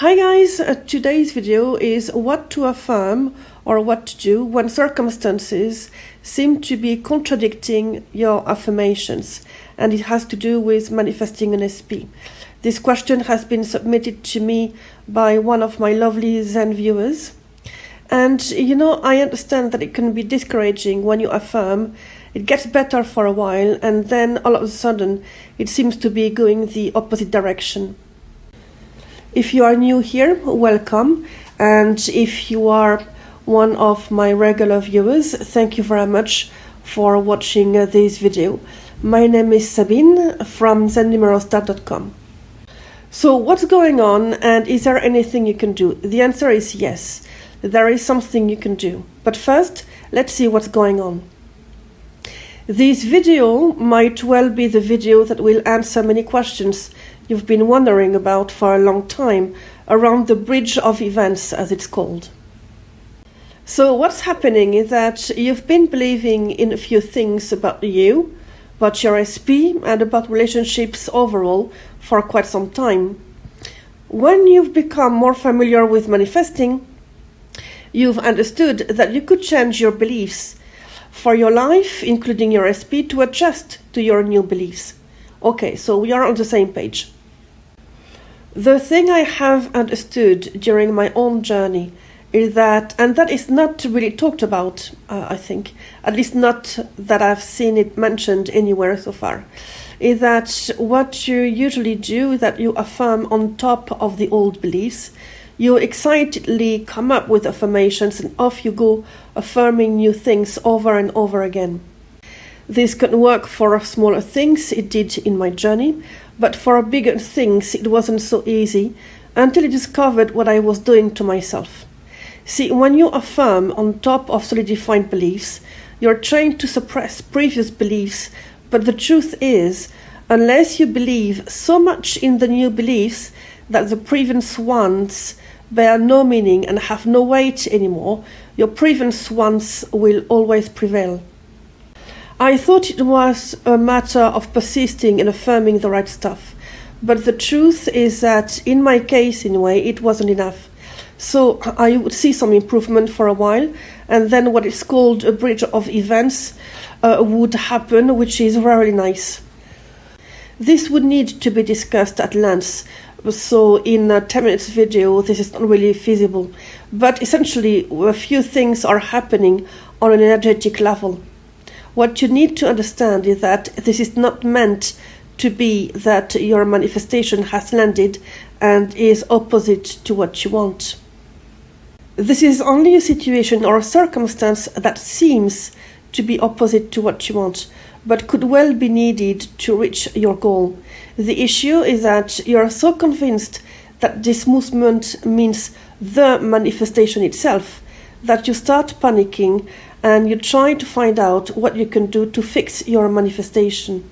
Hi guys, today's video is what to affirm or what to do when circumstances seem to be contradicting your affirmations, and it has to do with manifesting an SP. This question has been submitted to me by one of my lovely Zen viewers, and I understand that it can be discouraging when you affirm. It gets better for a while and then all of a sudden it seems to be going the opposite direction. If you are new here, welcome, and if you are one of my regular viewers, thank you very much for watching this video. My name is Sabine from zennumerostar.com. So what's going on, and is there anything you can do? The answer is yes, there is something you can do. But first, let's see what's going on. This video might well be the video that will answer many questions you've been wondering about for a long time, around the bridge of events, as it's called. So what's happening is that you've been believing in a few things about you, about your SP, and about relationships overall for quite some time. When you've become more familiar with manifesting, you've understood that you could change your beliefs for your life, including your SP, to adjust to your new beliefs. Okay, so we are on the same page. The thing I have understood during my own journey is that, and that is not really talked about, I think, at least not that I've seen it mentioned anywhere so far, is that what you usually do is that you affirm on top of the old beliefs. You excitedly come up with affirmations and off you go, affirming new things over and over again. This can work for smaller things, it did in my journey, but for bigger things it wasn't so easy until I discovered what I was doing to myself. See, when you affirm on top of solidified beliefs, you're trying to suppress previous beliefs, but the truth is, unless you believe so much in the new beliefs that the previous ones bear no meaning and have no weight anymore, your previous ones will always prevail. I thought it was a matter of persisting in affirming the right stuff, but the truth is that in my case anyway, it wasn't enough. So I would see some improvement for a while, and then what is called a bridge of events would happen, which is very nice. This would need to be discussed at length, so in a 10 minutes video this is not really feasible, but essentially a few things are happening on an energetic level. What you need to understand is that this is not meant to be that your manifestation has landed and is opposite to what you want. This is only a situation or a circumstance that seems to be opposite to what you want, but could well be needed to reach your goal. The issue is that you are so convinced that this movement means the manifestation itself that you start panicking and you try to find out what you can do to fix your manifestation.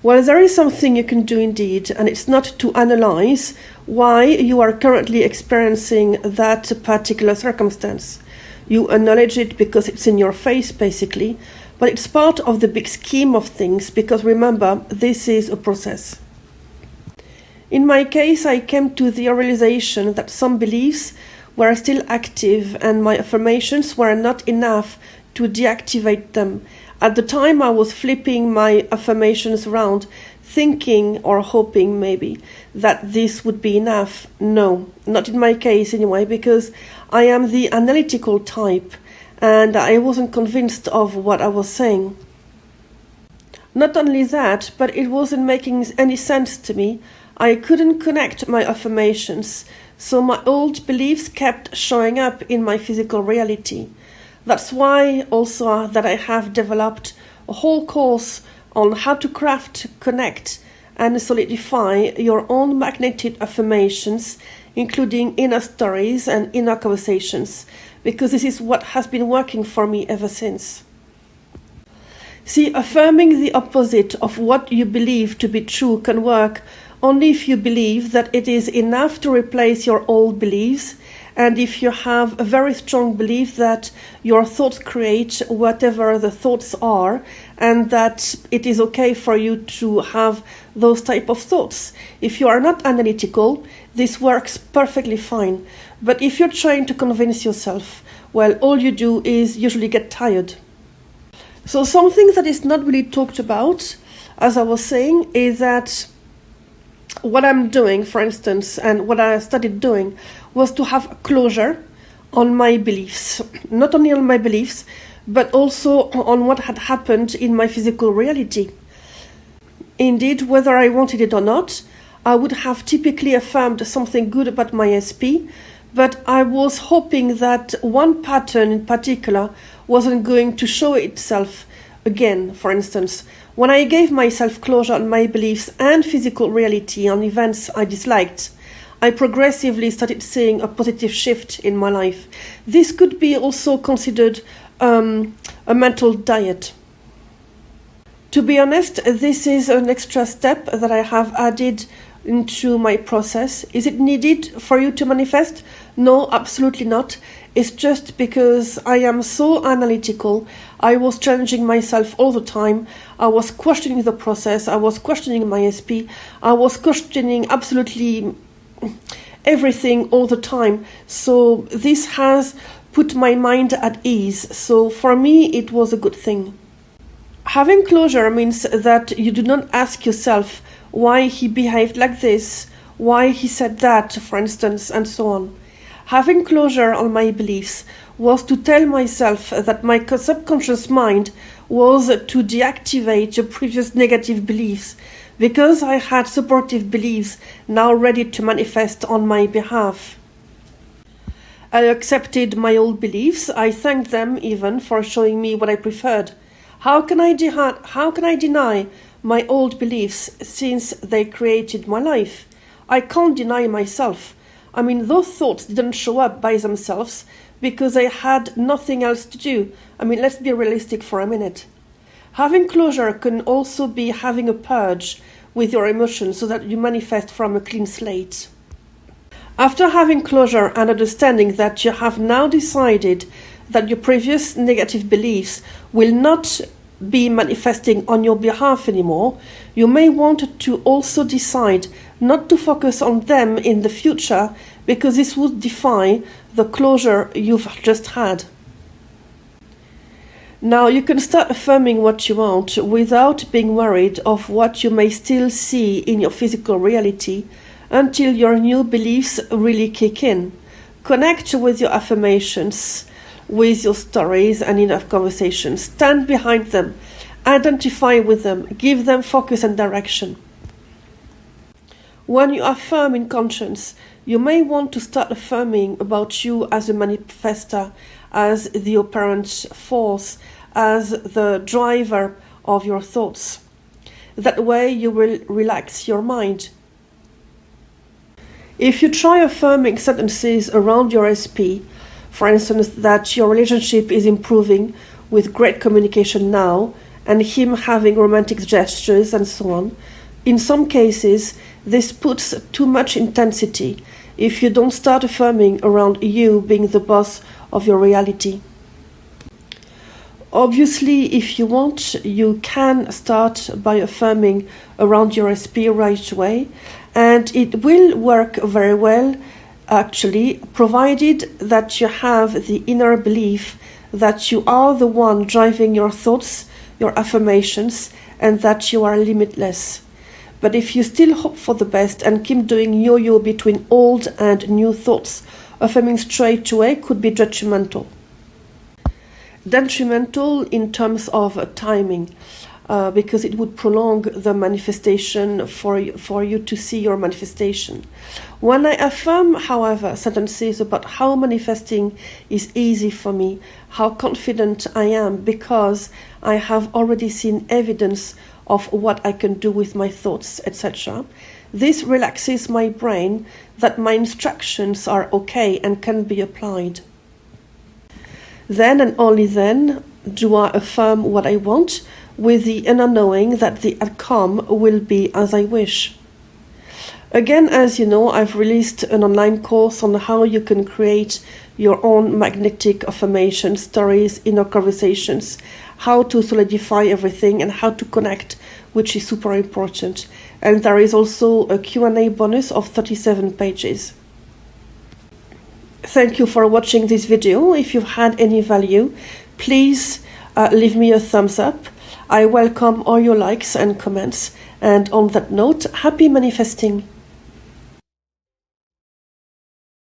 Well, there is something you can do indeed, and it's not to analyze why you are currently experiencing that particular circumstance. You acknowledge it because it's in your face, basically, but it's part of the big scheme of things, because remember, this is a process. In my case, I came to the realization that some beliefs were still active and my affirmations were not enough to deactivate them. At the time, I was flipping my affirmations around, thinking or hoping maybe that this would be enough. No, not in my case anyway, because I am the analytical type and I wasn't convinced of what I was saying. Not only that, but it wasn't making any sense to me. I couldn't connect my affirmations, so my old beliefs kept showing up in my physical reality. That's why also that I have developed a whole course on how to craft, connect, and solidify your own magnetic affirmations, including inner stories and inner conversations, because this is what has been working for me ever since. See, affirming the opposite of what you believe to be true can work only if you believe that it is enough to replace your old beliefs And if you have a very strong belief that your thoughts create whatever the thoughts are, and that it is okay for you to have those type of thoughts. If you are not analytical, this works perfectly fine. But if you're trying to convince yourself, well, all you do is usually get tired. So something that is not really talked about, as I was saying, is that what I'm doing, for instance, and what I started doing, was to have closure on my beliefs. Not only on my beliefs, but also on what had happened in my physical reality. Indeed, whether I wanted it or not, I would have typically affirmed something good about my SP, but I was hoping that one pattern in particular wasn't going to show itself again. For instance, when I gave myself closure on my beliefs and physical reality on events I disliked, I progressively started seeing a positive shift in my life. This could be also considered a mental diet. To be honest, this is an extra step that I have added into my process. Is it needed for you to manifest? No, absolutely not. It's just because I am so analytical. I was challenging myself all the time. I was questioning the process. I was questioning my SP. I was questioning absolutely everything all the time. So this has put my mind at ease. So for me, it was a good thing. Having closure means that you do not ask yourself why he behaved like this, why he said that, for instance, and so on. Having closure on my beliefs was to tell myself that my subconscious mind was to deactivate the previous negative beliefs, because I had supportive beliefs now ready to manifest on my behalf. I accepted my old beliefs. I thanked them even for showing me what I preferred. How can I deny my old beliefs since they created my life? I can't deny myself. I mean, those thoughts didn't show up by themselves because I had nothing else to do. I mean, let's be realistic for a minute. Having closure can also be having a purge with your emotions so that you manifest from a clean slate. After having closure and understanding that you have now decided that your previous negative beliefs will not be manifesting on your behalf anymore, you may want to also decide not to focus on them in the future, because this would defy the closure you've just had. Now you can start affirming what you want without being worried of what you may still see in your physical reality until your new beliefs really kick in. Connect with your affirmations, with your stories and enough conversations. Stand behind them, identify with them, give them focus and direction. When you affirm in conscience, you may want to start affirming about you as a manifester, as the operant force, as the driver of your thoughts. That way you will relax your mind. If you try affirming sentences around your SP, for instance, that your relationship is improving with great communication now, and him having romantic gestures and so on, in some cases, this puts too much intensity if you don't start affirming around you being the boss of your reality. Obviously, if you want, you can start by affirming around your SP right away, and it will work very well, actually, provided that you have the inner belief that you are the one driving your thoughts, your affirmations, and that you are limitless. But if you still hope for the best and keep doing yo-yo between old and new thoughts, affirming straight away could be detrimental. Detrimental in terms of timing, because it would prolong the manifestation for you to see your manifestation. When I affirm, however, sentences about how manifesting is easy for me, how confident I am because I have already seen evidence of what I can do with my thoughts, etc., this relaxes my brain that my instructions are okay and can be applied. Then and only then do I affirm what I want, with the inner knowing that the outcome will be as I wish. Again, as you know, I've released an online course on how you can create your own magnetic affirmation stories, inner conversations, how to solidify everything and how to connect, which is super important. And there is also a Q&A bonus of 37 pages. Thank you for watching this video. If you've had any value, please leave me a thumbs up. I welcome all your likes and comments. And on that note, happy manifesting.